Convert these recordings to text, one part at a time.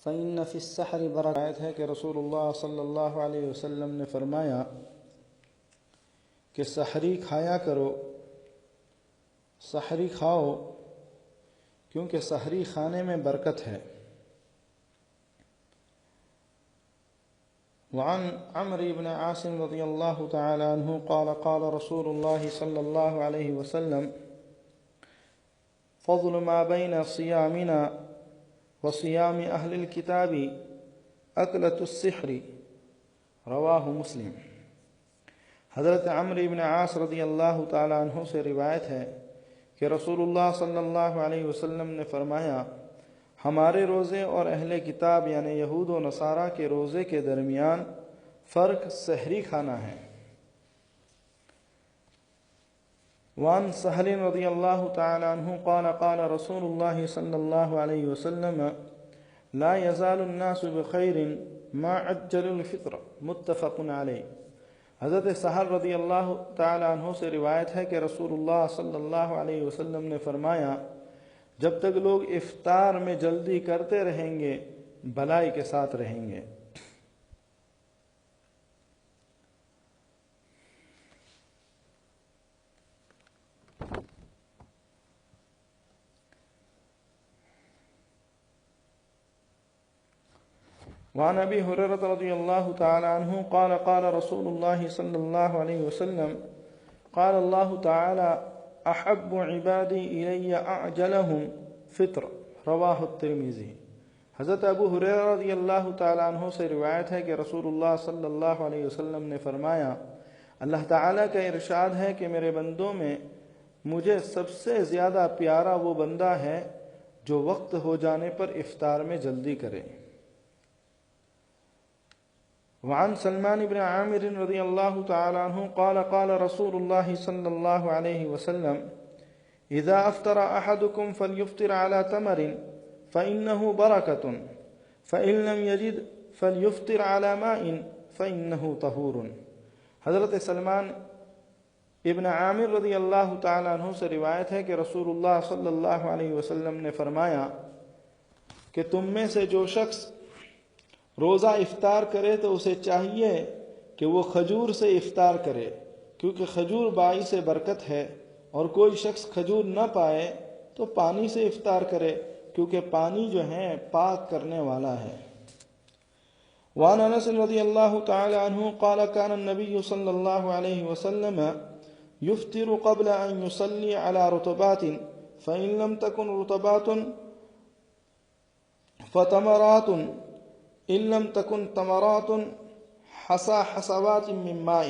فإن في السحر برکات ہے کہ رسول اللہ صلی اللہ علیہ وسلم نے فرمایا کہ سحری کھایا کرو، سحری کھاؤ، کیونکہ سحری کھانے میں برکت ہے۔ وعن عمرو بن عاصم رضی اللہ تعالی عنہ قال قال رسول اللہ صلی اللہ علیہ وسلم فضل ما بین صیامنا وصیام اہل الکتاب اکلۃ السحر، رواہ مسلم۔ حضرت عمرو بن عاص رضی اللہ تعالی عنہ سے روایت ہے کہ رسول اللہ صلی اللہ علیہ وسلم نے فرمایا، ہمارے روزے اور اہل کتاب یعنی یہود و نصارہ کے روزے کے درمیان فرق سحری کھانا ہے۔ وعن سہل رضی اللہ تعالی عنہ قال قال رسول اللہ صلی اللہ علیہ وسلم لا يزال الناس بخیر ما عجلوا الفطر، متفق علیہ۔ حضرت سہل رضی اللہ تعالی عنہ سے روایت ہے کہ رسول اللہ صلی اللہ علیہ وسلم نے فرمایا، جب تک لوگ افطار میں جلدی کرتے رہیں گے بھلائی کے ساتھ رہیں گے۔ وعن ابی ہریرہ رضی اللہ تعالی عنہ قال قال رسول اللہ صلی اللہ علیہ وسلم قال اللہ تعالی احب عبادی الی اعجلہم فطر، رواہ الترمذی۔ حضرت ابو ہریرہ رضی اللہ تعالی عنہ سے روایت ہے کہ رسول اللہ صلی اللہ علیہ وسلم نے فرمایا، اللہ تعالیٰ کا ارشاد ہے کہ میرے بندوں میں مجھے سب سے زیادہ پیارا وہ بندہ ہے جو وقت ہو جانے پر افطار میں جلدی کرے۔ وعن سلمان بن عامر رضی اللہ تعالی عنہ قال قال رسول اللہ صلی اللہ علیہ وسلم اذا افطر احدكم فليفطر على تمر فإنه بركة فإن لم يجد فليفطر على ماء فإنه طهور۔ حضرت سلمان ابن عامر رضی اللہ تعالی عنہ سے روایت ہے کہ رسول اللہ صلی اللہ علیہ وسلم نے فرمایا کہ تم میں سے جو شخص روزہ افطار کرے تو اسے چاہیے کہ وہ کھجور سے افطار کرے، کیونکہ کھجور باعث برکت ہے، اور کوئی شخص کھجور نہ پائے تو پانی سے افطار کرے، کیونکہ پانی جو ہے پاک کرنے والا ہے۔ وعن انس رضی اللہ تعالی عنہ قال كان النبي صلی اللہ علیہ وسلم يفطر قبل ان يصلي على رطبات فإن لم تكن رطبات فتمرات ان لم تكن تمرات حصى حصوات من ماء۔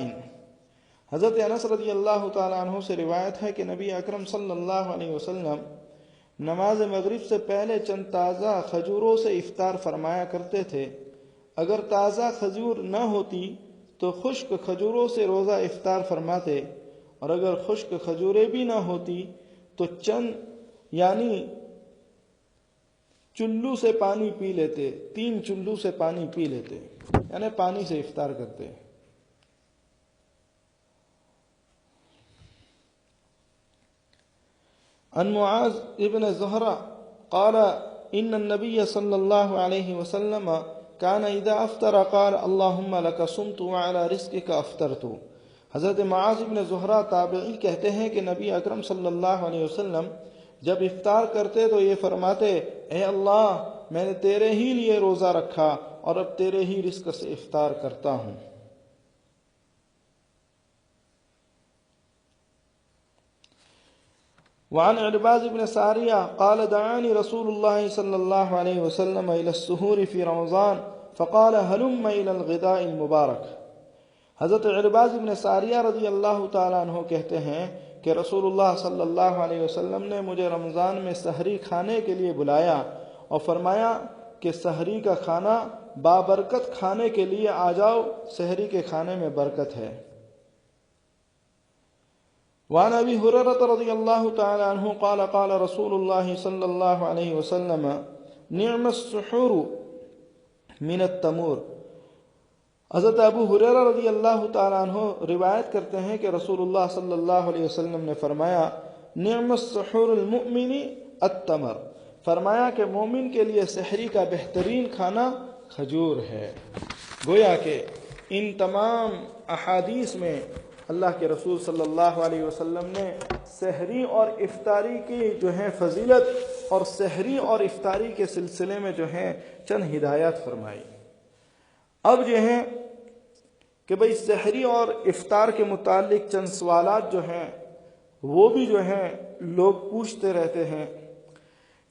حضرت انس رضی اللہ تعالی عنہ سے روایت ہے کہ نبی اکرم صلی اللہ علیہ وسلم نماز مغرب سے پہلے چند تازہ کھجوروں سے افطار فرمایا کرتے تھے۔ اگر تازہ کھجور نہ ہوتی تو خشک کھجوروں سے روزہ افطار فرماتے، اور اگر خشک کھجوریں بھی نہ ہوتی تو چند یعنی چلو سے پانی پی لیتے، 3 چلو سے پانی پی لیتے، یعنی پانی سے افطار کرتے۔ عن معاذ ابن زہرہ قال ان النبی صلی اللہ علیہ وسلم كان اذا افطر قال اللهم لك صمت وعلى رزقك افطرت۔ حضرت معاذ ابن زہرہ تابعی کہتے ہیں کہ نبی اکرم صلی اللہ علیہ وسلم جب افطار کرتے تو یہ فرماتے، اے اللہ میں نے تیرے ہی لیے روزہ رکھا اور اب تیرے ہی رزق سے افطار کرتا ہوں۔ وعن عرباض بن ساریہ قال دعانی رسول اللہ صلی اللہ علیہ وسلم الى السحور فی رمضان فقال هلم الى الغداء المبارک۔ حضرت عرباض بن ساریہ رضی اللہ تعالیٰ عنہ کہتے ہیں کہ رسول اللہ صلی اللہ علیہ وسلم نے مجھے رمضان میں سحری کھانے کے لیے بلایا اور فرمایا کہ سحری کا کھانا بابرکت کھانے کے لیے آ جاؤ، سحری کے کھانے میں برکت ہے۔ وعن ابی ہریرہ رضی اللہ تعالی عنہ قال قال رسول اللہ صلی اللہ علیہ وسلم نعم السحور من التمور۔ حضرت ابو ہریرہ رضی اللہ تعالی عنہ روایت کرتے ہیں کہ رسول اللہ صلی اللہ علیہ وسلم نے فرمایا، نعم السحور المؤمن التمر، فرمایا کہ مومن کے لیے سحری کا بہترین کھانا کھجور ہے۔ گویا کہ ان تمام احادیث میں اللہ کے رسول صلی اللہ علیہ وسلم نے سحری اور افطاری کی جو ہے فضیلت اور سحری اور افطاری کے سلسلے میں جو ہے چند ہدایات فرمائی۔ اب جو ہے کہ بھئی سحری اور افطار کے متعلق چند سوالات جو ہیں وہ بھی جو ہیں لوگ پوچھتے رہتے ہیں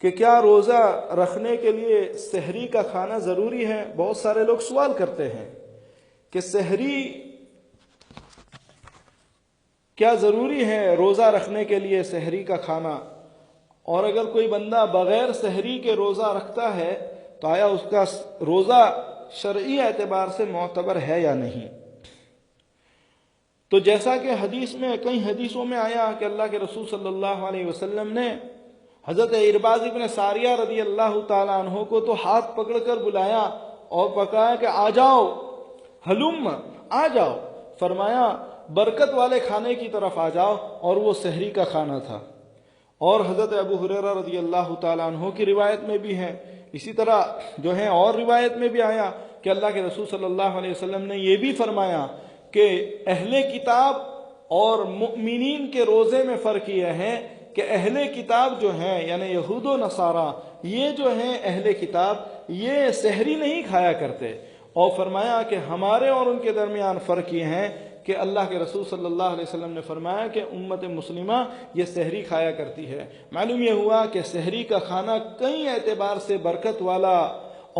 کہ کیا روزہ رکھنے کے لیے سحری کا کھانا ضروری ہے؟ بہت سارے لوگ سوال کرتے ہیں کہ سحری کیا ضروری ہے روزہ رکھنے کے لیے سحری کا کھانا، اور اگر کوئی بندہ بغیر سحری کے روزہ رکھتا ہے تو آیا اس کا روزہ شرعی اعتبار سے معتبر ہے یا نہیں؟ تو جیسا کہ حدیث میں کئی حدیثوں میں آیا کہ اللہ کے رسول صلی اللہ علیہ وسلم نے حضرت ارباز ابن ساریہ رضی اللہ تعالیٰ عنہ کو تو ہاتھ پکڑ کر بلایا اور پکایا کہ آ جاؤ، ہلم، آ جاؤ، فرمایا برکت والے کھانے کی طرف آ جاؤ، اور وہ سحری کا کھانا تھا۔ اور حضرت ابو ہریرہ رضی اللہ تعالیٰ عنہ کی روایت میں بھی ہے، اسی طرح جو ہے اور روایت میں بھی آیا کہ اللہ کے رسول صلی اللہ علیہ وسلم نے یہ بھی فرمایا کہ اہل کتاب اور مؤمنین کے روزے میں فرق یہ ہے کہ اہل کتاب جو ہیں یعنی یہود و نصارہ، یہ جو ہیں اہل کتاب، یہ سحری نہیں کھایا کرتے، اور فرمایا کہ ہمارے اور ان کے درمیان فرق یہ ہے کہ اللہ کے رسول صلی اللہ علیہ وسلم نے فرمایا کہ امت مسلمہ یہ سحری کھایا کرتی ہے۔ معلوم یہ ہوا کہ سحری کا کھانا کئی اعتبار سے برکت والا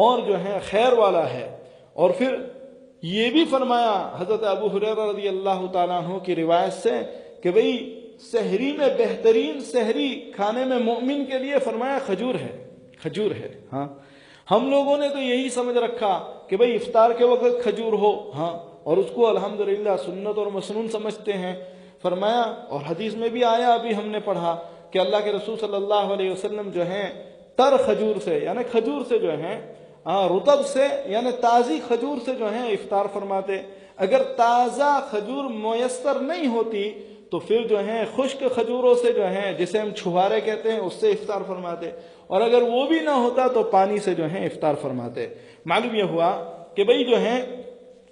اور جو ہے خیر والا ہے۔ اور پھر یہ بھی فرمایا حضرت ابو ہریرہ رضی اللہ تعالیٰ عنہ کی روایت سے کہ بھئی سحری میں بہترین سحری کھانے میں مومن کے لیے فرمایا کھجور ہے، کھجور ہے۔ ہاں ہم لوگوں نے تو یہی سمجھ رکھا کہ بھئی افطار کے وقت کھجور ہو، ہاں، اور اس کو الحمدللہ سنت اور مسنون سمجھتے ہیں۔ فرمایا اور حدیث میں بھی آیا، ابھی ہم نے پڑھا کہ اللہ کے رسول صلی اللہ علیہ وسلم جو ہیں تر کھجور سے یعنی کھجور سے جو ہیں رطب سے یعنی تازی کھجور سے جو ہیں افطار فرماتے۔ اگر تازہ کھجور میسر نہیں ہوتی تو پھر جو ہیں خشک کھجوروں سے جو ہیں جسے ہم چھہارے کہتے ہیں اس سے افطار فرماتے، اور اگر وہ بھی نہ ہوتا تو پانی سے جو ہیں افطار فرماتے۔ معلوم یہ ہوا کہ بھئی جو ہیں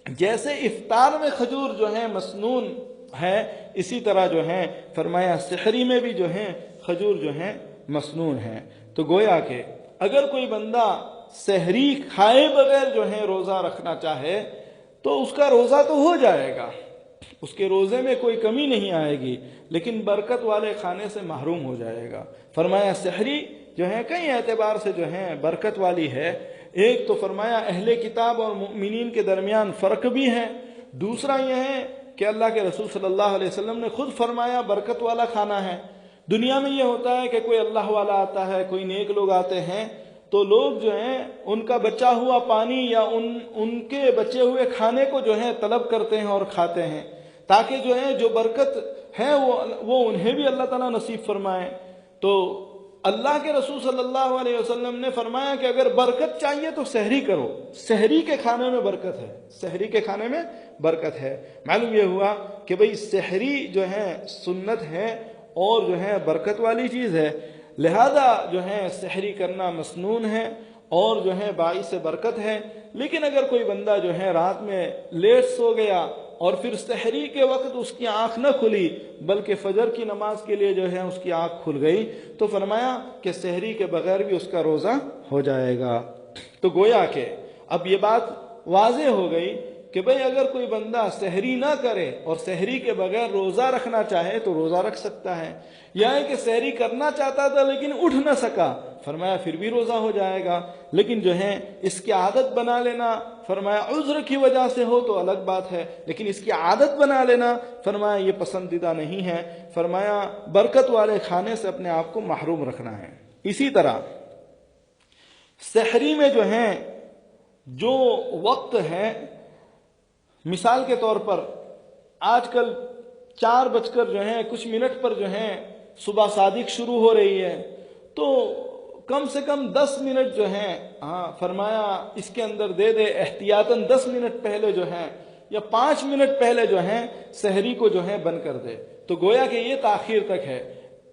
جیسے افطار میں کھجور جو ہیں مسنون ہے، اسی طرح جو ہیں فرمایا سحری میں بھی جو ہیں کھجور جو ہیں مسنون ہے۔ تو گویا کہ اگر کوئی بندہ سحری کھائے بغیر جو ہے روزہ رکھنا چاہے تو اس کا روزہ تو ہو جائے گا، اس کے روزے میں کوئی کمی نہیں آئے گی، لیکن برکت والے کھانے سے محروم ہو جائے گا۔ فرمایا سحری جو ہے کئی اعتبار سے جو ہے برکت والی ہے۔ ایک تو فرمایا اہل کتاب اور مؤمنین کے درمیان فرق بھی ہے، دوسرا یہ ہے کہ اللہ کے رسول صلی اللہ علیہ وسلم نے خود فرمایا برکت والا کھانا ہے۔ دنیا میں یہ ہوتا ہے کہ کوئی اللہ والا آتا ہے، کوئی نیک لوگ آتے ہیں تو لوگ جو ہیں ان کا بچا ہوا پانی یا ان کے بچے ہوئے کھانے کو جو ہے طلب کرتے ہیں اور کھاتے ہیں، تاکہ جو ہے جو برکت ہے وہ انہیں بھی اللہ تعالیٰ نصیب فرمائے۔ تو اللہ کے رسول صلی اللہ علیہ وسلم نے فرمایا کہ اگر برکت چاہیے تو سحری کرو، سحری کے کھانے میں برکت ہے، سحری کے کھانے میں برکت ہے۔ معلوم یہ ہوا کہ بھئی سحری جو ہے سنت ہے اور جو ہے برکت والی چیز ہے، لہذا جو ہے سحری کرنا مسنون ہے اور جو ہے باعث برکت ہے۔ لیکن اگر کوئی بندہ جو ہے رات میں لیٹ سو گیا اور پھر سحری کے وقت اس کی آنکھ نہ کھلی بلکہ فجر کی نماز کے لیے جو ہے اس کی آنکھ کھل گئی تو فرمایا کہ سحری کے بغیر بھی اس کا روزہ ہو جائے گا۔ تو گویا کہ اب یہ بات واضح ہو گئی کہ بھئی اگر کوئی بندہ سحری نہ کرے اور سحری کے بغیر روزہ رکھنا چاہے تو روزہ رکھ سکتا ہے، یا کہ سحری کرنا چاہتا تھا لیکن اٹھ نہ سکا، فرمایا پھر بھی روزہ ہو جائے گا۔ لیکن جو ہے اس کی عادت بنا لینا، فرمایا عذر کی وجہ سے ہو تو الگ بات ہے، لیکن اس کی عادت بنا لینا فرمایا یہ پسندیدہ نہیں ہے۔ فرمایا برکت والے کھانے سے اپنے آپ کو محروم رکھنا ہے۔ اسی طرح سحری میں جو ہے جو وقت ہے، مثال کے طور پر آج کل 4 جو ہیں کچھ منٹ پر جو ہے صبح صادق شروع ہو رہی ہے، تو کم سے کم 10 منٹ جو ہیں فرمایا اس کے اندر دے دے، احتیاطاً 10 منٹ پہلے جو ہیں یا 5 منٹ پہلے جو ہیں سحری کو جو ہے بند کر دے۔ تو گویا کہ یہ تاخیر تک ہے۔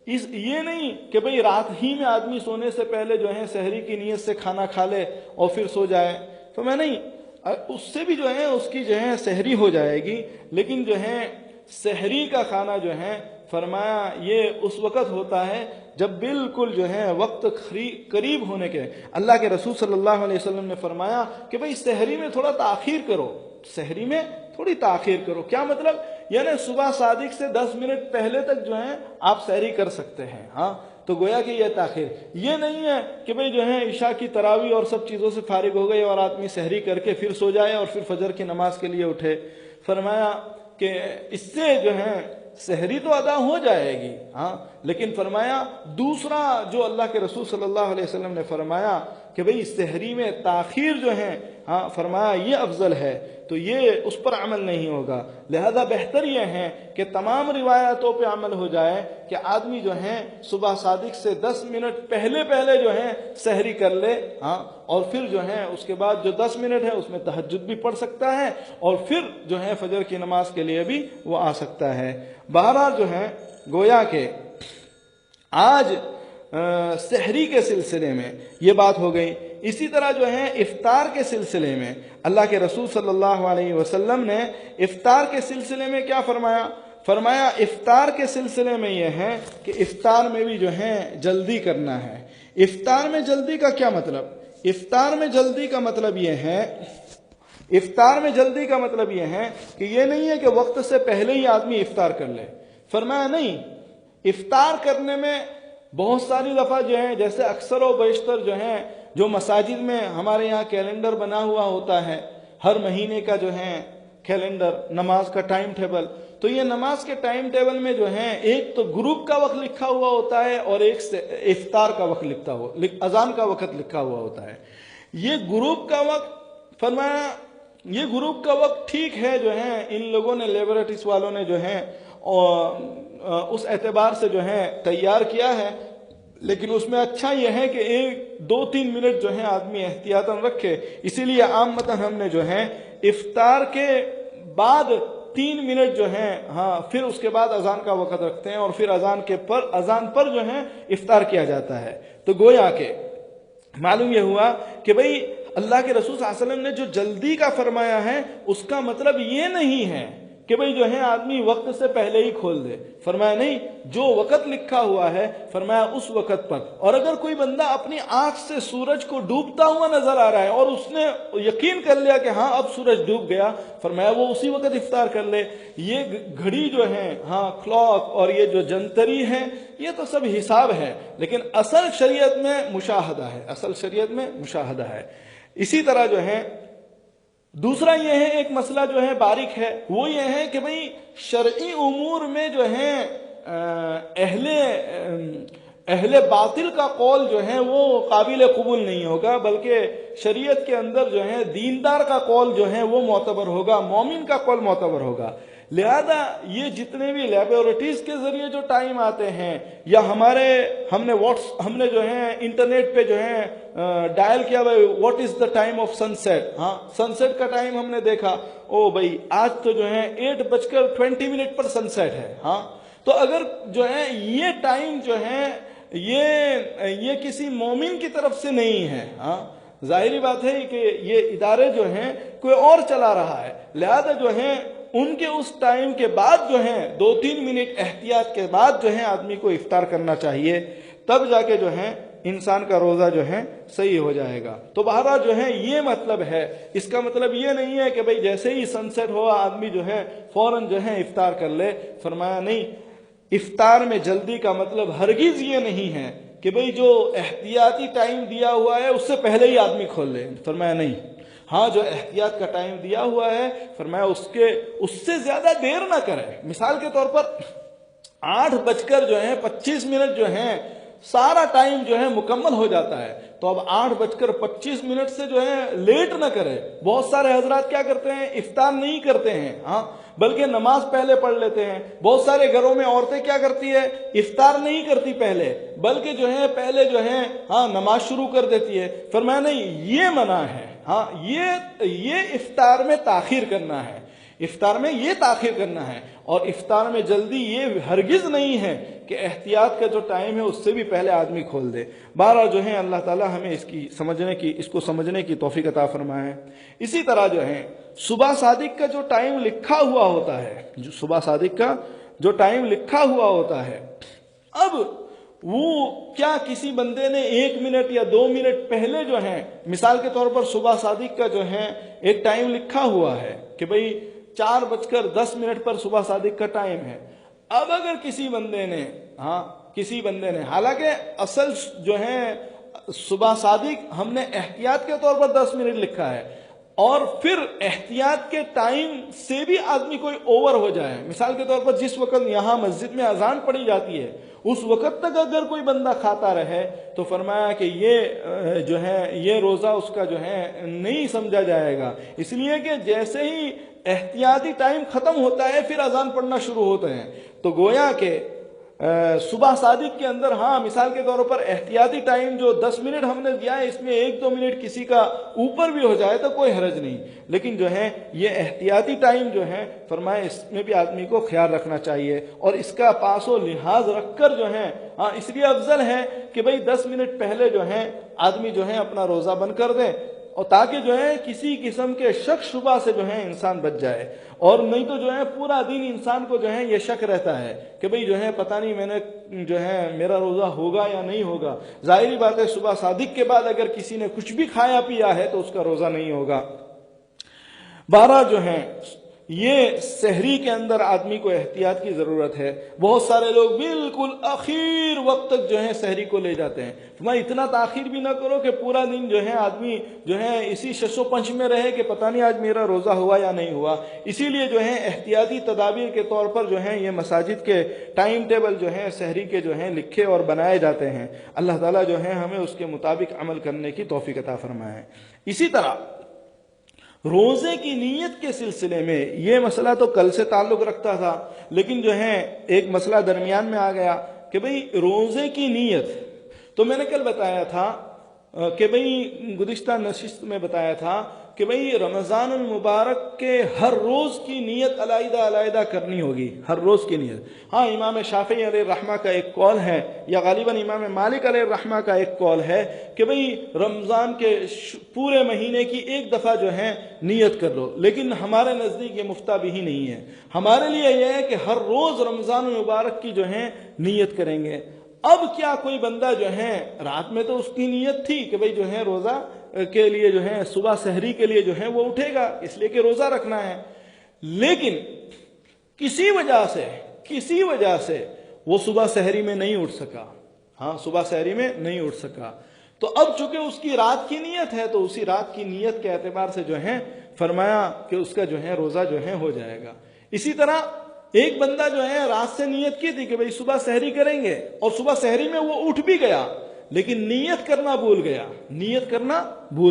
یہ نہیں کہ بھئی رات ہی میں آدمی سونے سے پہلے جو ہے سحری کی نیت سے کھانا کھا لے اور پھر سو جائے، تو میں نہیں، اس سے بھی جو ہے اس کی جو ہے سحری ہو جائے گی، لیکن جو ہے سحری کا کھانا جو ہے فرمایا یہ اس وقت ہوتا ہے جب بالکل جو ہے وقت قریب ہونے کے۔ اللہ کے رسول صلی اللہ علیہ وسلم نے فرمایا کہ بھئی سحری میں تھوڑا تاخیر کرو، سحری میں تھوڑی تاخیر کرو۔ کیا مطلب؟ یعنی صبح صادق سے 10 منٹ پہلے تک جو ہے آپ سحری کر سکتے ہیں، ہاں، تو گویا کہ یہ تاخیر یہ نہیں ہے کہ بھئی جو ہے عشاء کی تراویح اور سب چیزوں سے فارغ ہو گئے اور آدمی سحری کر کے پھر سو جائے اور پھر فجر کی نماز کے لیے اٹھے۔ فرمایا کہ اس سے جو ہے سحری تو ادا ہو جائے گی، ہاں، لیکن فرمایا دوسرا جو اللہ کے رسول صلی اللہ علیہ وسلم نے فرمایا کہ بھئی سحری میں تاخیر جو ہے، ہاں، فرمایا یہ افضل ہے، تو یہ اس پر عمل نہیں ہوگا۔ لہذا بہتر یہ ہے کہ تمام روایتوں پہ عمل ہو جائے کہ آدمی جو ہے صبح صادق سے 10 منٹ پہلے جو ہے سحری کر لے، ہاں، اور پھر جو ہے اس کے بعد جو 10 منٹ ہے اس میں تہجد بھی پڑھ سکتا ہے اور پھر جو ہے فجر کی نماز کے لیے بھی وہ آ سکتا ہے۔ بہرحال جو ہے گویا کہ آج سحری کے سلسلے میں یہ بات ہو گئی۔ اسی طرح جو ہے افطار کے سلسلے میں اللہ کے رسول صلی اللہ علیہ وسلم نے افطار کے سلسلے میں کیا فرمایا؟ فرمایا افطار کے سلسلے میں یہ ہے کہ افطار میں بھی جو ہے جلدی کرنا ہے۔ افطار میں جلدی کا کیا مطلب؟ افطار میں جلدی کا مطلب یہ ہے، افطار میں جلدی کا مطلب یہ ہے کہ یہ نہیں ہے کہ وقت سے پہلے ہی آدمی افطار کر لے۔ فرمایا نہیں، افطار کرنے میں بہت ساری دفعہ جو ہے جیسے اکثر و بیشتر جو ہے جو مساجد میں ہمارے یہاں کیلنڈر بنا ہوا ہوتا ہے، ہر مہینے کا جو ہے کیلنڈر، نماز کا ٹائم ٹیبل، تو یہ نماز کے ٹائم ٹیبل میں جو ہے ایک تو گروپ کا وقت لکھا ہوا ہوتا ہے اور ایک سے افطار کا وقت لکھتا ہوا، اذان کا وقت لکھا ہوا ہوتا ہے۔ یہ گروپ کا وقت، فرمایا یہ گروپ کا وقت ٹھیک ہے، جو ہے ان لوگوں نے لیبورٹریز والوں نے جو ہے اس اعتبار سے جو ہے تیار کیا ہے، لیکن اس میں اچھا یہ ہے کہ 1-2-3 منٹ جو ہے آدمی احتیاطاً رکھے۔ اسی لیے عامتاً ہم نے جو ہے افطار کے بعد 3 منٹ جو ہے، ہاں، پھر اس کے بعد اذان کا وقت رکھتے ہیں اور پھر اذان پر جو ہے افطار کیا جاتا ہے۔ تو گویا کہ معلوم یہ ہوا کہ بھئی اللہ کے رسول صلی اللہ علیہ وسلم نے جو جلدی کا فرمایا ہے اس کا مطلب یہ نہیں ہے کہ بھئی جو ہے آدمی وقت سے پہلے ہی کھول دے۔ فرمایا نہیں، جو وقت لکھا ہوا ہے فرمایا اس وقت پر، اور اگر کوئی بندہ اپنی آنکھ سے سورج کو ڈوبتا ہوا نظر آ رہا ہے اور اس نے یقین کر لیا کہ ہاں اب سورج ڈوب گیا، فرمایا وہ اسی وقت افطار کر لے۔ یہ گھڑی جو ہے، ہاں، کلاک اور یہ جو جنتری ہے، یہ تو سب حساب ہے، لیکن اصل شریعت میں مشاہدہ ہے، اصل شریعت میں مشاہدہ ہے۔ اسی طرح جو ہے دوسرا یہ ہے، ایک مسئلہ جو ہے باریک ہے، وہ یہ ہے کہ بھئی شرعی امور میں جو ہے اہل باطل کا قول جو ہے وہ قابل قبول نہیں ہوگا، بلکہ شریعت کے اندر جو ہے دیندار کا قول جو ہے وہ معتبر ہوگا، مومن کا قول معتبر ہوگا۔ لہذا یہ جتنے بھی لیبورٹریز کے ذریعے جو ٹائم آتے ہیں یا ہم نے جو ہے انٹرنیٹ پہ جو ہے ڈائل کیا what is the time of sunset, ہاں، سن سیٹ کا ٹائم ہم نے دیکھا، او بھائی آج تو جو ہے 8:20 پر سن سیٹ ہے، ہاں، تو اگر جو ہے یہ ٹائم جو ہے یہ کسی مومن کی طرف سے نہیں ہے، ہاں، ظاہری بات ہے کہ یہ ادارے جو ہیں کوئی اور چلا رہا ہے، لہذا جو ہے ان کے اس ٹائم کے بعد جو ہے 2-3 منٹ احتیاط کے بعد جو ہے آدمی کو افطار کرنا چاہیے، تب جا کے جو ہے انسان کا روزہ جو ہے صحیح ہو جائے گا۔ تو بہرحال جو ہے یہ مطلب ہے، اس کا مطلب یہ نہیں ہے کہ بھئی جیسے ہی سن سیٹ ہوا آدمی جو ہے فوراً جو ہے افطار کر لے۔ فرمایا نہیں، افطار میں جلدی کا مطلب ہرگز یہ نہیں ہے کہ بھئی جو احتیاطی ٹائم دیا ہوا ہے اس سے پہلے ہی آدمی کھول لے۔ فرمایا نہیں، ہاں، جو احتیاط کا ٹائم دیا ہوا ہے فرمایا اس سے زیادہ دیر نہ کرے۔ مثال کے طور پر 8:25 جو ہیں سارا ٹائم جو ہے مکمل ہو جاتا ہے، تو اب 8:25 سے جو ہے لیٹ نہ کرے۔ بہت سارے حضرات کیا کرتے ہیں، افطار نہیں کرتے ہیں، ہاں، بلکہ نماز پہلے پڑھ لیتے ہیں۔ بہت سارے گھروں میں عورتیں کیا کرتی ہے، افطار نہیں کرتی پہلے، بلکہ جو ہے پہلے جو ہے ہاں نماز شروع کر دیتی ہے۔ فرمایا نہیں، یہ منع ہے، ہاں، یہ افطار میں تاخیر کرنا ہے، افطار میں یہ تاخیر کرنا ہے، اور افطار میں جلدی یہ ہرگز نہیں ہے کہ احتیاط کا جو ٹائم ہے اس سے بھی پہلے آدمی کھول دے۔ بہرحال جو ہے اللہ تعالی ہمیں اس کو سمجھنے کی توفیق عطا فرمائے۔ اسی طرح جو ہے صبح صادق کا جو ٹائم لکھا ہوا ہوتا ہے، صبح صادق کا جو ٹائم لکھا ہوا ہوتا ہے، اب وہ کیا کسی بندے نے 1 منٹ یا 2 منٹ پہلے جو ہے، مثال کے طور پر صبح صادق کا جو ہے ایک ٹائم لکھا ہوا ہے کہ بھئی 4:10 پر صبح صادق کا ٹائم ہے۔ اب اگر کسی بندے نے حالانکہ اصل جو ہے صبح صادق ہم نے احتیاط کے طور پر 10 منٹ لکھا ہے، اور پھر احتیاط کے ٹائم سے بھی آدمی کوئی اوور ہو جائے، مثال کے طور پر جس وقت یہاں مسجد میں اذان پڑھی جاتی ہے اس وقت تک اگر کوئی بندہ کھاتا رہے تو فرمایا کہ یہ روزہ اس کا جو ہے نہیں سمجھا جائے گا، اس لیے کہ جیسے ہی احتیاطی ٹائم ختم ہوتا ہے پھر اذان پڑھنا شروع ہوتے ہیں۔ تو گویا کہ صبح صادق کے اندر مثال کے طور پر احتیاطی ٹائم جو 10 منٹ ہم نے دیا ہے، اس میں 1-2 منٹ کسی کا اوپر بھی ہو جائے تو کوئی حرج نہیں، لیکن جو ہے یہ احتیاطی ٹائم جو ہے فرمایا اس میں بھی آدمی کو خیال رکھنا چاہیے، اور اس کا پاس و لحاظ رکھ کر جو ہے اس لیے افضل ہے کہ بھئی 10 منٹ پہلے جو ہے آدمی جو ہے اپنا روزہ بند کر دے، اور تاکہ جو ہے کسی قسم کے شک شبہ سے جو ہے انسان بچ جائے، اور نہیں تو جو ہے پورا دن انسان کو جو ہے یہ شک رہتا ہے کہ بھئی جو ہے پتہ نہیں میں نے جو ہے میرا روزہ ہوگا یا نہیں ہوگا۔ ظاہری بات ہے صبح صادق کے بعد اگر کسی نے کچھ بھی کھایا پیا ہے تو اس کا روزہ نہیں ہوگا۔ جو ہے یہ سحری کے اندر آدمی کو احتیاط کی ضرورت ہے۔ بہت سارے لوگ بالکل آخر وقت تک جو ہے سحری کو لے جاتے ہیں، میں اتنا تاخیر بھی نہ کرو کہ پورا دن جو ہے آدمی جو ہے اسی شش و پنج میں رہے کہ پتہ نہیں آج میرا روزہ ہوا یا نہیں ہوا۔ اسی لیے جو ہے احتیاطی تدابیر کے طور پر جو ہے یہ مساجد کے ٹائم ٹیبل جو ہے سحری کے جو ہیں لکھے اور بنائے جاتے ہیں۔ اللہ تعالیٰ جو ہے ہمیں اس کے مطابق عمل کرنے کی توفیق عطا فرمائے۔ اسی طرح روزے کی نیت کے سلسلے میں یہ مسئلہ تو کل سے تعلق رکھتا تھا، لیکن جو ہے ایک مسئلہ درمیان میں آ گیا کہ بھئی روزے کی نیت، تو میں نے کل بتایا تھا کہ بھئی گزشتہ نشست میں بتایا تھا کہ بھئی رمضان المبارک کے ہر روز کی نیت علیحدہ علیحدہ کرنی ہوگی، ہر روز کی نیت۔ امام شافعی علیہ الرحمہ کا ایک قول ہے، یا غالباً امام مالک علیہ الرحمہ کا ایک قول ہے کہ بھئی رمضان کے پورے مہینے کی ایک دفعہ جو ہے نیت کر لو، لیکن ہمارے نزدیک یہ مفتہ بھی ہی نہیں ہے۔ ہمارے لیے یہ ہے کہ ہر روز رمضان المبارک کی جو ہے نیت کریں گے۔ اب کیا کوئی بندہ جو ہے رات میں تو اس کی نیت تھی کہ بھئی جو ہے روزہ کے لیے جو ہے صبح سحری کے لیے جو ہے وہ اٹھے گا اس لیے کہ روزہ رکھنا ہے، لیکن کسی وجہ سے وہ صبح سحری میں نہیں اٹھ سکا، صبح سحری میں نہیں اٹھ سکا، تو اب چونکہ اس کی رات کی نیت ہے تو اسی رات کی نیت کے اعتبار سے جو ہے فرمایا کہ اس کا جو ہے روزہ جو ہے ہو جائے گا۔ اسی طرح ایک بندہ جو ہے رات سے نیت کی تھی کہ بھئی صبح سحری کریں گے، اور صبح سحری میں وہ اٹھ بھی گیا لیکن نیت کرنا بھول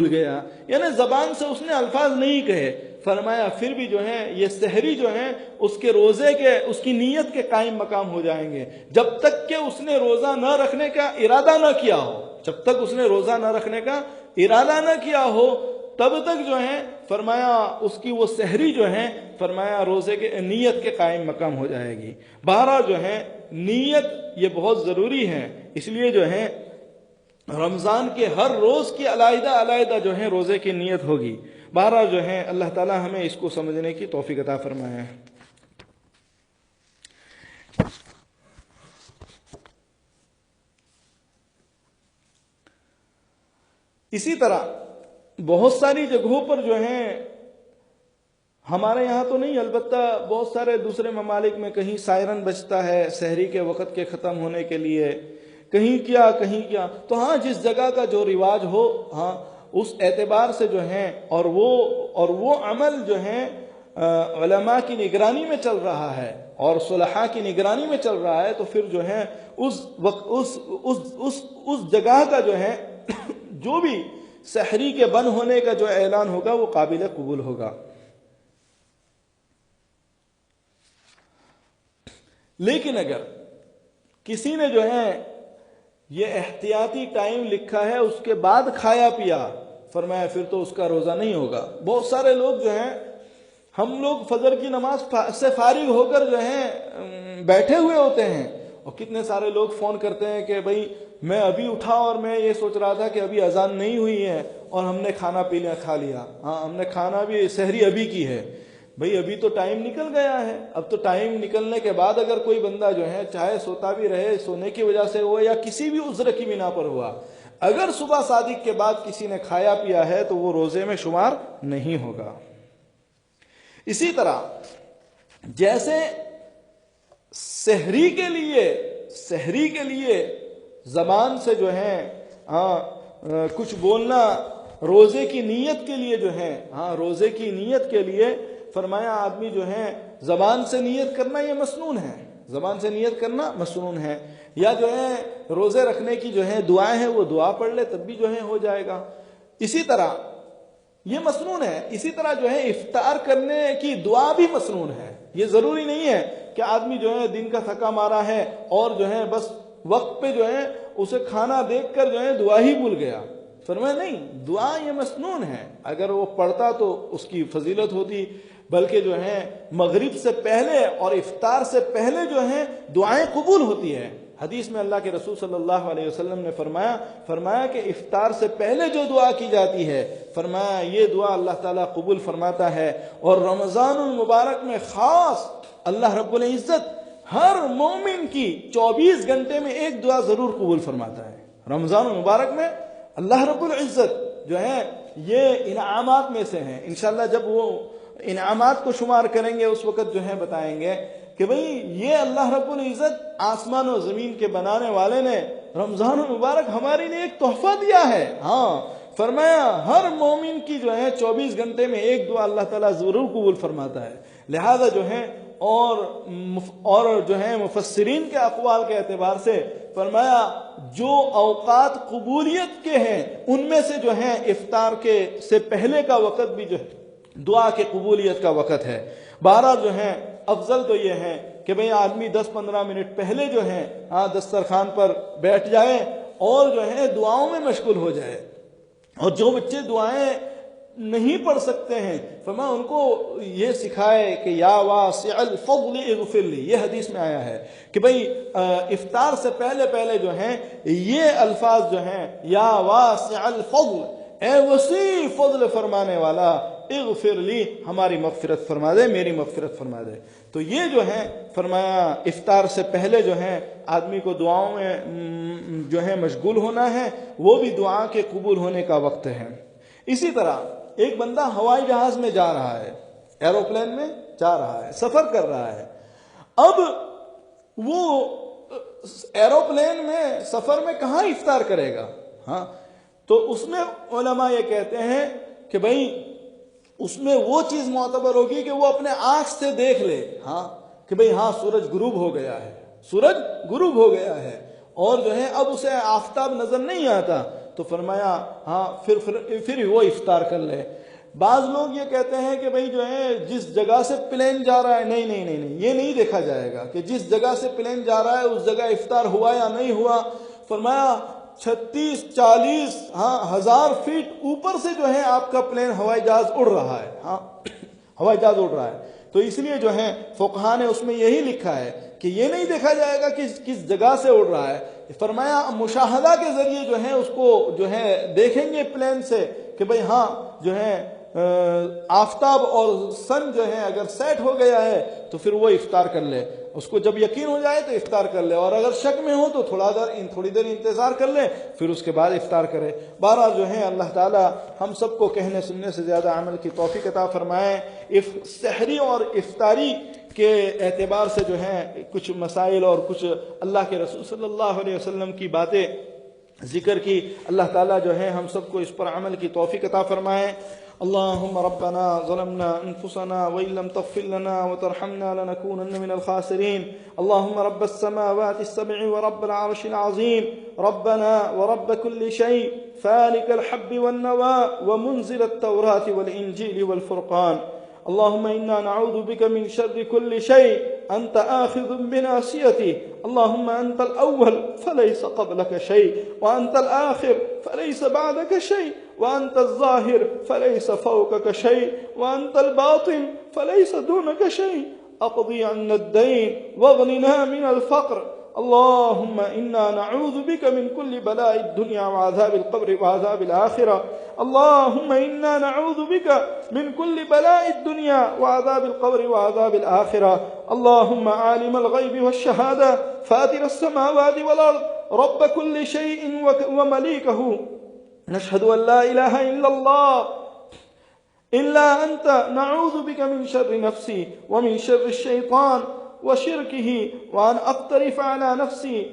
گیا، یعنی زبان سے اس نے الفاظ نہیں کہے، فرمایا پھر بھی جو ہے یہ سحری جو ہے اس کے روزے کے اس کی نیت کے قائم مقام ہو جائیں گے، جب تک کہ اس نے روزہ نہ رکھنے کا ارادہ نہ کیا ہو، تب تک جو ہے فرمایا اس کی وہ سحری جو ہے فرمایا روزے کے نیت کے قائم مقام ہو جائے گی۔ بہرحال جو ہے نیت یہ بہت ضروری ہے، اس لیے جو ہے رمضان کے ہر روز کی علیحدہ علیحدہ جو ہے روزے کی نیت ہوگی۔ بہرحال جو ہے اللہ تعالی ہمیں اس کو سمجھنے کی توفیق عطا فرمائے۔ اسی طرح بہت ساری جگہوں پر جو ہیں ہمارے یہاں تو نہیں، البتہ بہت سارے دوسرے ممالک میں کہیں سائرن بجتا ہے سحری کے وقت کے ختم ہونے کے لیے، کہیں کیا تو جس جگہ کا جو رواج ہو اس اعتبار سے جو ہے اور وہ عمل جو ہے علماء کی نگرانی میں چل رہا ہے اور صلحاء کی نگرانی میں چل رہا ہے، تو پھر جو ہے اس جگہ کا جو ہے جو بھی سحری کے بند ہونے کا جو اعلان ہوگا وہ قابل قبول ہوگا۔ لیکن اگر کسی نے جو ہے یہ احتیاطی ٹائم لکھا ہے اس کے بعد کھایا پیا، فرمایا پھر تو اس کا روزہ نہیں ہوگا۔ بہت سارے لوگ جو ہیں، ہم لوگ فجر کی نماز سے فارغ ہو کر جو ہیں بیٹھے ہوئے ہوتے ہیں، اور کتنے سارے لوگ فون کرتے ہیں کہ بھائی میں ابھی اٹھا اور میں یہ سوچ رہا تھا کہ ابھی اذان نہیں ہوئی ہے اور ہم نے کھانا کھا لیا، ہاں ہم نے کھانا بھی سحری ابھی کی ہے۔ بھئی ابھی تو ٹائم نکل گیا ہے، اب تو ٹائم نکلنے کے بعد اگر کوئی بندہ جو ہے چاہے سوتا بھی رہے، سونے کی وجہ سے ہوا یا کسی بھی عذر کی بنا پر ہوا، اگر صبح صادق کے بعد کسی نے کھایا پیا ہے تو وہ روزے میں شمار نہیں ہوگا۔ اسی طرح جیسے سحری کے لیے زبان سے جو ہے کچھ بولنا روزے کی نیت کے لیے جو ہے روزے کی نیت کے لیے فرمایا آدمی جو ہے زبان سے نیت کرنا یہ مسنون ہے، زبان سے نیت کرنا مسنون ہے، یا جو ہے روزے رکھنے کی جو ہے دعائیں ہیں وہ دعا پڑھ لے تب بھی جو ہے ہو جائے گا۔ اسی طرح یہ مسنون ہے، اسی طرح جو ہے افطار کرنے کی دعا بھی مسنون ہے۔ یہ ضروری نہیں ہے کہ آدمی جو ہے دن کا تھکا مارا ہے اور جو ہے بس وقت پہ جو ہے اسے کھانا دیکھ کر جو ہے دعا ہی بھول گیا، فرمایا نہیں، دعا یہ مسنون ہے، اگر وہ پڑھتا تو اس کی فضیلت ہوتی، بلکہ جو ہے مغرب سے پہلے اور افطار سے پہلے جو ہے دعائیں قبول ہوتی ہے۔ حدیث میں اللہ کے رسول صلی اللہ علیہ وسلم نے فرمایا کہ افطار سے پہلے جو دعا کی جاتی ہے، فرمایا یہ دعا اللہ تعالیٰ قبول فرماتا ہے، اور رمضان المبارک میں خاص اللہ رب العزت ہر مومن کی 24 گھنٹے میں ایک دعا ضرور قبول فرماتا ہے۔ رمضان المبارک میں اللہ رب العزت جو ہے یہ انعامات میں سے ہیں، انشاءاللہ جب وہ انعامات کو شمار کریں گے اس وقت جو ہے بتائیں گے کہ بھئی یہ اللہ رب العزت آسمان و زمین کے بنانے والے نے رمضان المبارک ہمارے لیے ایک تحفہ دیا ہے۔ فرمایا ہر مومن کی جو ہے 24 گھنٹے میں ایک دعا اللہ تعالیٰ ضرور قبول فرماتا ہے۔ لہذا جو ہے اور جو ہے مفسرین کے اقوال کے اعتبار سے فرمایا جو اوقات قبولیت کے ہیں ان میں سے جو ہے افطار کے سے پہلے کا وقت بھی جو ہے دعا کے قبولیت کا وقت ہے۔ بہرحال جو ہے افضل تو یہ ہے کہ بھئی آدمی 10-15 منٹ پہلے جو ہے دسترخوان پر بیٹھ جائے اور جو ہے دعاؤں میں مشغول ہو جائے، اور جو بچے دعائیں نہیں پڑھ سکتے ہیں فرمایا ان کو یہ سکھائے کہ یا واسع الفضل اغفر لی، یہ حدیث میں آیا ہے کہ بھئی افطار سے پہلے جو ہیں یہ الفاظ جو ہیں یا واسع الفضل، اے وسیع فضل فرمانے والا، اغفر لی، ہماری مغفرت فرما دے، میری مغفرت فرما دے۔ تو یہ جو ہے فرمایا افطار سے پہلے جو ہے آدمی کو دعاؤں میں جو ہے مشغول ہونا ہے، وہ بھی دعا کے قبول ہونے کا وقت ہے۔ اسی طرح ایک بندہ ہوائی جہاز میں جا رہا ہے، ایروپلین میں جا رہا ہے، سفر کر رہا ہے، اب وہ ایروپلین میں سفر میں کہاں افطار کرے گا؟ تو اس میں علماء یہ کہتے ہیں کہ بھئی اس میں وہ چیز معتبر ہوگی کہ وہ اپنے آنکھ سے دیکھ لے کہ بھئی سورج غروب ہو گیا ہے، سورج غروب ہو گیا ہے، اور جو ہے اب اسے آفتاب نظر نہیں آتا تو فرمایا پھر وہ افطار کر لے۔ بعض لوگ یہ کہتے ہیں کہ بھئی جو ہے جس جگہ سے پلین جا رہا ہے، نہیں، یہ نہیں دیکھا جائے گا کہ جس جگہ سے پلین جا رہا ہے اس جگہ افطار ہوا یا نہیں ہوا۔ فرمایا 36-40 ہزار فیٹ اوپر سے جو ہے آپ کا پلین ہوائی جہاز اڑ رہا ہے، ہوائی جہاز اڑ رہا ہے، تو اس لیے جو ہے فقہاء نے اس میں یہی لکھا ہے کہ یہ نہیں دیکھا جائے گا کہ کس جگہ سے اڑ رہا ہے۔ فرمایا مشاہدہ کے ذریعے جو ہے اس کو جو ہے دیکھیں گے پلین سے کہ بھئی جو ہے آفتاب اور سن جو ہے اگر سیٹ ہو گیا ہے تو پھر وہ افطار کر لے، اس کو جب یقین ہو جائے تو افطار کر لے، اور اگر شک میں ہو تو تھوڑی دیر انتظار کر لے، پھر اس کے بعد افطار کرے۔ بہرحال جو ہے اللہ تعالی ہم سب کو کہنے سننے سے زیادہ عمل کی توفیق عطا فرمائے۔ سحری اور افطاری کے اعتبار سے جو ہے کچھ مسائل اور کچھ اللہ کے رسول صلی اللہ علیہ وسلم کی باتیں ذکر کی، اللہ تعالیٰ جو ہے ہم سب کو اس پر عمل کی توفیق عطا فرمائے۔ اللهم ربنا ظلمنا أنفسنا وإن لم تغفر لنا وترحمنا لنكونن من الخاسرين. اللهم رب السماوات السبع ورب العرش العظيم، ربنا ورب كل شيء، فالق الحب والنوى ومنزل التوراة والإنجيل والفرقان. اللهم إنا نعوذ بك من شر كل شيء أنت آخذ بناصيته. اللهم أنت الأول فليس قبلك شيء، وأنت الآخر فليس بعدك شيء، وأنت الظاهر فليس فوقك شيء، وأنت الباطن فليس دونك شيء. أقضي عنا الدين واغننا من الفقر اللهم إنا نعوذ بك من كل بلاء الدنيا وعذاب القبر وعذاب الآخرة. اللهم إنا نعوذ بك من كل بلاء الدنيا وعذاب القبر وعذاب الآخرة. اللهم عالم الغيب والشهادة فاطر السماوات والأرض رب كل شيء ومليكه، نشهد أن لا إله إلا الله إلا أنت، نعوذ بك من شر نفسي ومن شر الشيطان وشركه وأن أقترف على نفسي.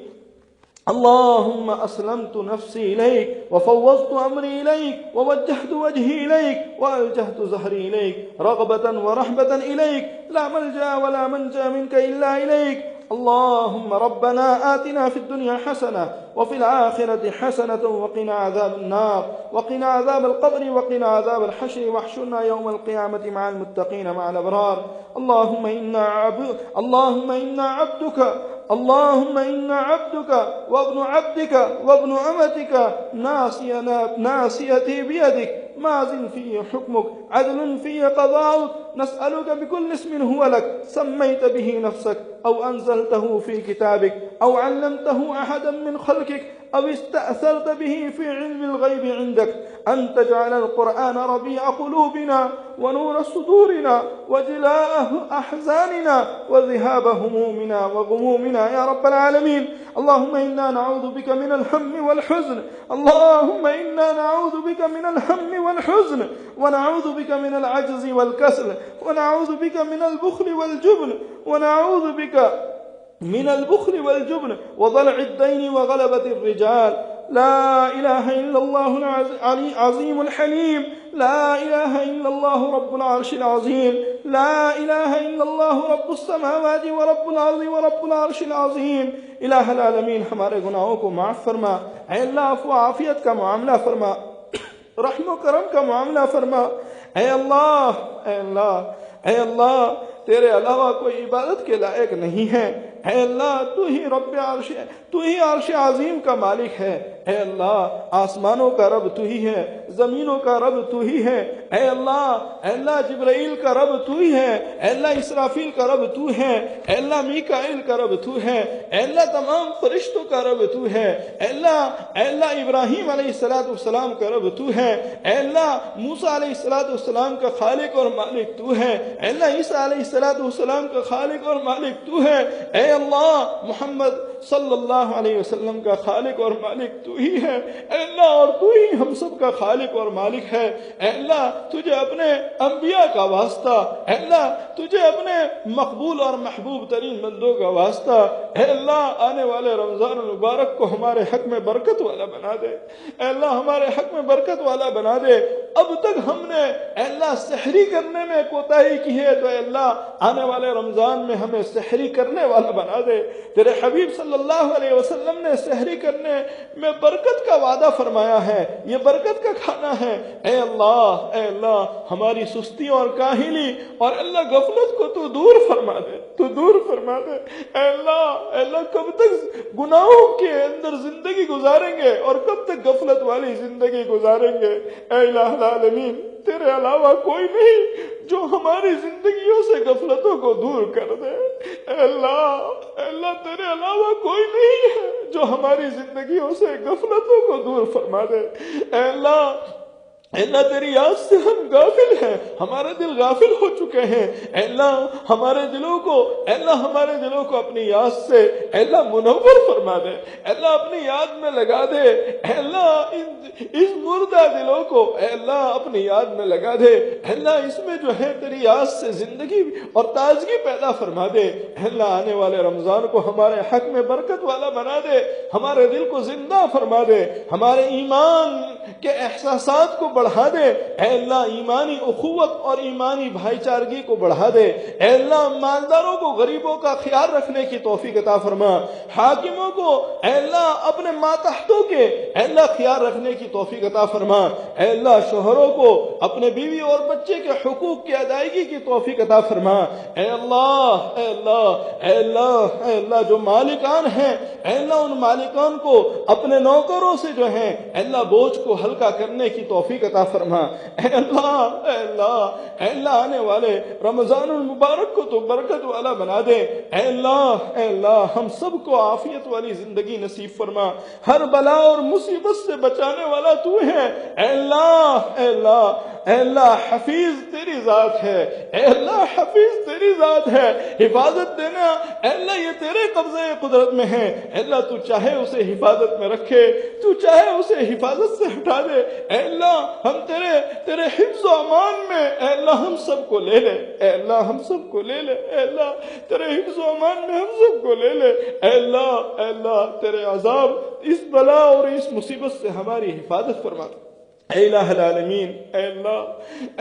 اللهم أسلمت نفسي إليك وفوضت أمري إليك ووجهت وجهي إليك وألجهت ظهري إليك رغبة ورهبة إليك، لا ملجأ ولا منجا منك إلا إليك. اللهم ربنا آتنا في الدنيا حسنة وفي الآخرة حسنة وقنا عذاب النار وقنا عذاب القبر وقنا عذاب الحشر، واحشرنا يوم القيامة مع المتقين مع الأبرار. اللهم إنا عبدك وابن عبدك وابن أمتك، ناصيتي بيدك، ماض في حكمك، عدل في قضاؤك. نسألك بكل اسم هو لك سميت به نفسك أو أنزلته في كتابك أو علمته أحدا من خلقك أو استأثرت به في علم الغيب عندك، أن تجعل القرآن ربيع قلوبنا ونور صدورنا وجلاء أحزاننا وذهاب همومنا وغمومنا يا رب العالمين. اللهم إنا نعوذ بك من الهم والحزن، اللهم إنا نعوذ بك من الهم والحزن، ونعوذ بك من العجز والكسل، ونعوذ بك من البخل والجبن، ونعوذ بك من البخل والجبن وضلع الدين وغلبة الرجال. لا إله إلا الله العظيم الحليم، لا إله إلا الله رب العرش العظيم، لا إله إلا الله رب السماوات ورب الأرض ورب العرش العظيم. الہ العالمین ہمارے گناہوں کو معاف فرما، اے اللہ عفو و عافیت کا معاملہ فرما، رحم و کرم کا معاملہ فرما. اے اللہ اے اللہ اے اللہ تیرے علاوہ کوئی عبادت کے لائق نہیں ہے. اے اللہ تو ہی رب عرش، تو ہی عرش عظیم کا مالک ہے. اے اللہ آسمانوں کا رب تو ہی ہے، زمینوں کا رب تو ہی ہے. اے اللہ جبرائیل کا رب تو ہی ہے. اے اللہ اسرافیل کا رب تو ہے. اے اللہ میکائیل کا رب تو ہے. اے اللہ تمام فرشتوں کا رب تو ہے. اے اللہ ابراہیم علیہ السلام کا رب تو ہے. اے اللہ موسیٰ علیہ السلام کا خالق اور مالک تو ہے. اے اللہ عیسیٰ علیہ السلام کا خالق اور مالک تو ہے. اے اللہ محمد صلی اللہ علیہ وسلم کا خالق اور مالک تو ہی ہے. اے اللہ اور تو ہی ہم سب کا خالق اور مالک ہے. اے اللہ تجھے اپنے انبیاء کا واسطہ، اے اللہ تجھے اپنے مقبول اور محبوب ترین بندوں کا واسطہ، اے اللہ آنے والے رمضان المبارک کو ہمارے حق میں برکت والا بنا دے. اے اللہ ہمارے حق میں برکت والا بنا دے. اب تک ہم نے اے اللہ سحری کرنے میں کوتاہی کی ہے، تو اے اللہ آنے والے رمضان میں ہمیں سحری کرنے والا بنا دے. تیرے حبیب صلی اللہ علیہ وسلم نے سحری کرنے میں برکت کا وعدہ فرمایا ہے، یہ برکت کا کھانا ہے. اے اللہ ہماری سستیوں اور کاہلی اور اللہ غفلت کو تو دور فرما دے، تو دور فرما دے. اے اللہ کب تک گناہوں کے اندر زندگی گزاریں گے اور کب تک غفلت والی زندگی گزاریں گے؟ اے الہ العالمین تیرے علاوہ کوئی نہیں جو ہماری زندگیوں سے غفلتوں کو دور کر دے. اے اللہ تیرے علاوہ کوئی نہیں ہے جو ہماری زندگیوں سے غفلتوں کو دور فرما دے. اے اللہ تیری یاد سے ہم غافل ہیں، ہمارے دل غافل ہو چکے ہیں. اے اللہ ہمارے دلوں کو اپنی یاد سے اے اللہ منور فرما دے. اے اللہ اپنی یاد میں لگا دے. اے اللہ اس مردہ دلوں کو اے اللہ اپنی یاد میں لگا دے. اے اللہ اس میں جو ہے تیری یاد سے زندگی اور تازگی پیدا فرما دے. اے اللہ آنے والے رمضان کو ہمارے حق میں برکت والا بنا دے، ہمارے دل کو زندہ فرما دے، ہمارے ایمان کے احساسات کو بڑھا دے. اے اللہ ایمانی اخوت اور ایمانی بھائی چارگی کو بڑھا دے. اے اللہ مالداروں کو غریبوں کا خیال رکھنے کی توفیق عطا فرما. حاکموں کو اے اللہ اپنے ماتحتوں کے اے اللہ خیال رکھنے کی توفیق عطا فرما. اے اللہ شوہروں کو اپنے بیوی اور بچے کے حقوق کی ادائیگی کی توفیق عطا فرما. اے اللہ جو مالکان ہیں اے اللہ ان مالکان کو اپنے نوکروں سے جو ہیں اے اللہ بوجھ کو ہلکا کرنے کی توفیق عطا فرما. اے اللہ اے اللہ آنے والے رمضان المبارک کو تو برکت والا بنا دے، اے اللہ ہم سب کو عافیت والی زندگی نصیب فرما، ہر بلا اور مصیبت سے بچانے والا تو ہے، اے اللہ حفیظ تیری ذات ہے، اے اللہ حفیظ تیری ذات ہے، حفاظت دینا اے اللہ یہ تیرے قبضے قدرت میں ہے، اے اللہ تو چاہے اسے حفاظت میں رکھے، تو چاہے اسے حفاظت سے ہٹا دے، اے اللہ ہم تیرے حفظ و امان میں اے اللہ ہم سب کو لے لے، اے اللہ ہم سب کو لے لے، اے اللہ تیرے حفظ و امان میں ہم سب کو لے لے، اے اللہ تیرے عذاب اس بلا اور اس مصیبت سے ہماری حفاظت فرما، اے الہ العالمین، اے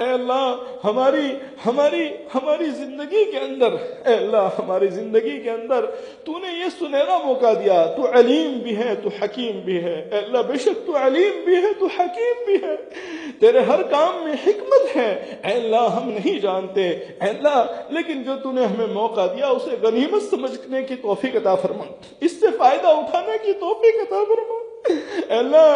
اللہ ہماری زندگی کے اندر، اے اللہ ہماری زندگی کے اندر تو نے یہ سنہرا موقع دیا، تو علیم بھی ہے تو حکیم بھی ہے، اے اللہ بے شک تو علیم بھی ہے تو حکیم بھی ہے، تیرے ہر کام میں حکمت ہے، اے اللہ ہم نہیں جانتے، اے اللہ لیکن جو تو نے ہمیں موقع دیا اسے غنیمت سمجھنے کی توفیق عطا فرما، اس سے فائدہ اٹھانے کی توفیق عطا فرما، اے اللہ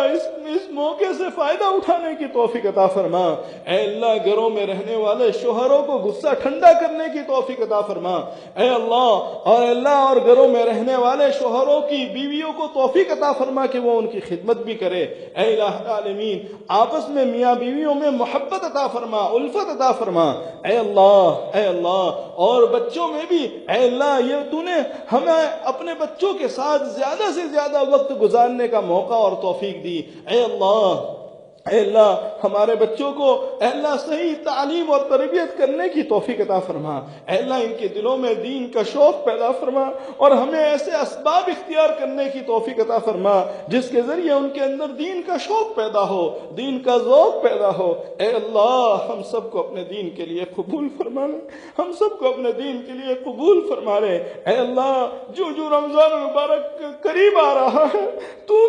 اس موقع سے فائدہ اٹھانے کی توفیق عطا فرما، اے اللہ گھروں میں رہنے والے شوہروں کو غصہ ٹھنڈا کرنے کی توفیق عطا فرما، اے اللہ اور گھروں میں رہنے والے شوہروں کی بیویوں کو توفیق عطا فرما کہ وہ ان کی خدمت بھی کرے، اے الہ العالمین آپس میں میاں بیویوں میں محبت عطا فرما، الفت عطا فرما، اے اللہ اور بچوں میں بھی اے اللہ یہ تو نے ہمیں اپنے بچوں کے ساتھ زیادہ سے زیادہ وقت گزارنے کا موقع اور توفیق دی، اے اللہ ہمارے بچوں کو اے اللہ صحیح تعلیم اور تربیت کرنے کی توفیق عطا فرما، اے اللہ ان کے دلوں میں دین کا شوق پیدا فرما اور ہمیں ایسے اسباب اختیار کرنے کی توفیق عطا فرما جس کے ذریعے ان کے اندر دین کا شوق پیدا ہو، دین کا ذوق پیدا ہو، اے اللہ ہم سب کو اپنے دین کے لیے قبول فرما لے، ہم سب کو اپنے دین کے لیے قبول فرما لے، اے اللہ جو رمضان المبارک قریب آ رہا ہے تو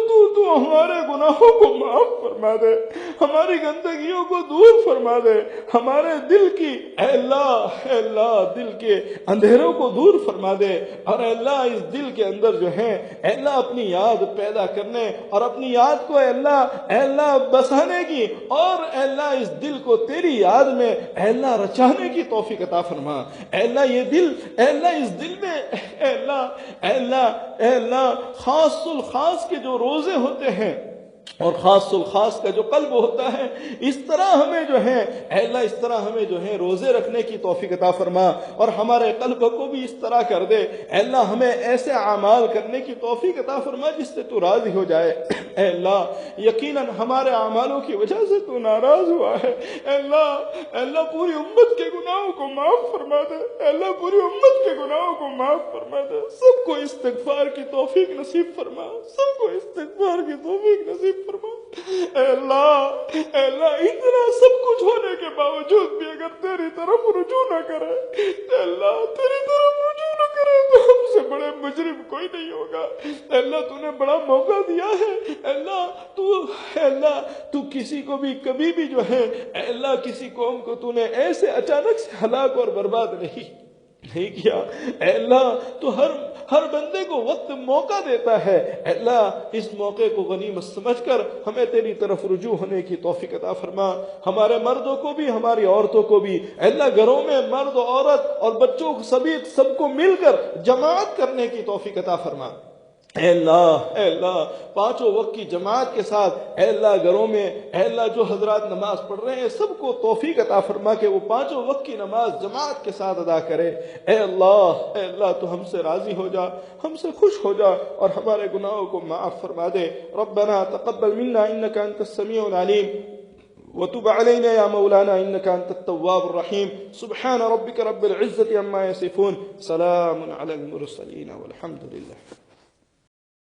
ہمارے گناہوں کو معاف فرما دے، ہماری گندگیوں کو دور فرما دے، ہمارے دل کی اے اللہ دل کے اندھیروں کو دور فرما دے، اور اے اللہ اس دل کے اندر جو ہے اے اللہ اپنی یاد پیدا کرنے اور اپنی یاد کو اے اللہ بسانے کی، اور اے اللہ اس دل کو تیری یاد میں اے اللہ رچانے کی توفیق عطا فرما، اے اللہ یہ دل اے اللہ اس دل میں اے اللہ خاص الخاص کے جو روزے ہوتے ہیں اور خاص الخاص کا جو قلب ہوتا ہے اس طرح ہمیں جو ہے اے اللہ اس طرح ہمیں جو ہے روزے رکھنے کی توفیق عطا فرما، اور ہمارے قلب کو بھی اس طرح کر دے اے اللہ ہمیں ایسے اعمال کرنے کی توفیق عطا فرما جس سے تو راضی ہو جائے، اے اللہ یقیناً ہمارے اعمالوں کی وجہ سے تو ناراض ہوا ہے، اے اللہ پوری امت کے گناہوں کو معاف فرما دے، اے اللہ پوری امت کے گناہوں کو معاف فرما دے، سب کو استغفار کی توفیق نصیب فرما، سب کو استغفار کی توفیق نصیب فرما، اے اللہ اتنا سب کچھ ہونے کے باوجود بھی اگر تیری طرف رجوع نہ کرے، اے اللہ تیری طرف رجوع نہ کرے تو ہم سے بڑے مجرم کوئی نہیں ہوگا، اے اللہ تو نے بڑا موقع دیا ہے، اے اللہ تو کسی کو بھی کبھی بھی جو ہے اے اللہ کسی قوم کو تو نے ایسے اچانک سے ہلاک اور برباد نہیں کیا، اے اللہ تو ہر بندے کو وقت موقع دیتا ہے، اے اللہ اس موقع کو غنیمت سمجھ کر ہمیں تیری طرف رجوع ہونے کی توفیق عطا فرما، ہمارے مردوں کو بھی ہماری عورتوں کو بھی اے اللہ گھروں میں مرد عورت اور بچوں کو سب کو مل کر جماعت کرنے کی توفیق عطا فرما، اے اللہ پانچوں وقت کی جماعت کے ساتھ اے اللہ گھروں میں اے اللہ جو حضرات نماز پڑھ رہے ہیں سب کو توفیق عطا فرما کہ وہ پانچوں وقت کی نماز جماعت کے ساتھ ادا کرے، اے اللہ تو ہم سے راضی ہو جا، ہم سے خوش ہو جا اور ہمارے گناہوں کو معاف فرما دے، ربنا تقبل منا انك انت السميع العليم وتب علينا يا مولانا انك انت التواب الرحيم، سبحان ربك رب العزة عما يصفون، سلام على المرسلين والحمد لله.